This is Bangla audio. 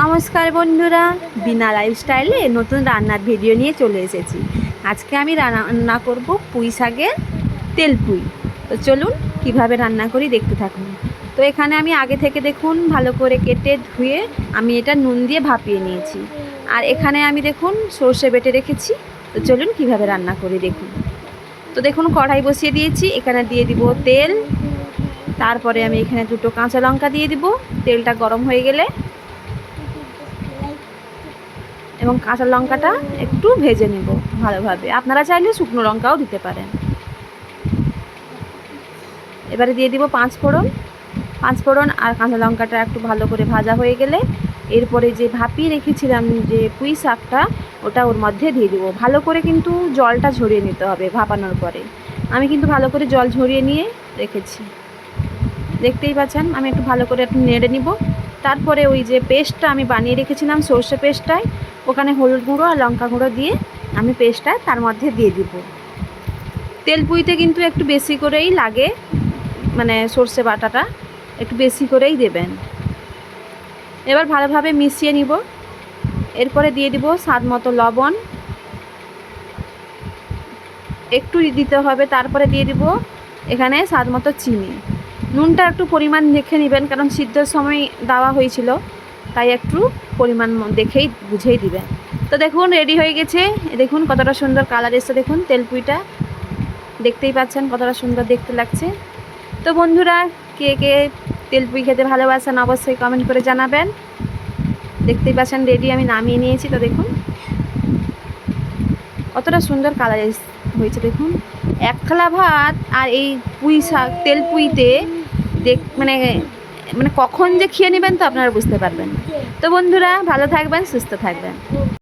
নমস্কার বন্ধুরা, বিনা লাইফস্টাইলে নতুন রান্নার ভিডিও নিয়ে চলে এসেছি। আজকে আমি রান্না করব পুঁই শাকের তেল পুঁই। তো চলুন কিভাবে রান্না করি দেখতে থাকুন। তো এখানে আমি আগে থেকে দেখুন ভালো করে কেটে ধুয়ে আমি এটা নুন দিয়ে ভাপিয়ে নিয়েছি। আর এখানে আমি দেখুন সর্ষে বেটে রেখেছি। তো চলুন কিভাবে রান্না করি দেখুন। তো দেখুন কড়াই বসিয়ে দিয়েছি, এখানে দিয়ে দিব তেল। তারপরে আমি এখানে দুটো কাঁচা লঙ্কা দিয়ে দিব। তেলটা গরম হয়ে গেলে এবং কাঁচা লঙ্কাটা একটু ভেজে নেব ভালোভাবে। আপনারা চাইলে শুকনো লঙ্কাও দিতে পারেন। এবারে দিয়ে দিব পাঁচফোড়ন আর কাঁচা লঙ্কাটা একটু ভালো করে ভাজা হয়ে গেলে এরপরে যে ভাপিয়ে রেখেছিলাম যে পুঁই শাকটা, ওটা ওর মধ্যে দিয়ে দেবো। ভালো করে কিন্তু জলটা ঝরিয়ে নিতে হবে ভাপানোর পরে। আমি কিন্তু ভালো করে জল ঝরিয়ে নিয়ে রেখেছি, দেখতেই পাচ্ছেন। আমি একটু ভালো করে একটু নেড়ে নিব। তারপরে ওই যে পেস্টটা আমি বানিয়ে রেখেছিলাম সর্ষে পেস্টটায়, ওখানে হলুদ গুঁড়ো আর লঙ্কা গুঁড়ো দিয়ে আমি পেস্টটা তার মধ্যে দিয়ে দিব। তেল পুঁইতে কিন্তু একটু বেশি করেই লাগে, মানে সর্ষে বাটাটা একটু বেশি করেই দেবেন। এবার ভালোভাবে মিশিয়ে নিব। এরপরে দিয়ে দিব স্বাদ মতো লবণ, একটু দিতে হবে। তারপরে দিয়ে দিব এখানে স্বাদ মতো চিনি। নুনটা একটু পরিমাণ দেখে নেবেন, কারণ সিদ্ধর সময় দেওয়া হয়েছিল, তাই একটু পরিমাণ দেখেই বুঝেই দিবেন। তো দেখুন রেডি হয়ে গেছে। দেখুন কতটা সুন্দর কালার এসছে, দেখুন তেল পুঁইটা দেখতেই পাচ্ছেন কতটা সুন্দর দেখতে লাগছে। তো বন্ধুরা, কে কে তেল পুঁই খেতে ভালোবাসেন অবশ্যই কমেন্ট করে জানাবেন। দেখতেই পাচ্ছেন রেডি, আমি নামিয়ে নিয়েছি। তো দেখুন কতটা সুন্দর কালার হয়েছে। দেখুন এক থালা ভাত আর এই পুঁই শাক তেল পুঁইতে মানে কখন যে খেয়ে নেবেন তো আপনারা বুঝতে পারবেন। তো বন্ধুরা, ভালো থাকবেন, সুস্থ থাকবেন।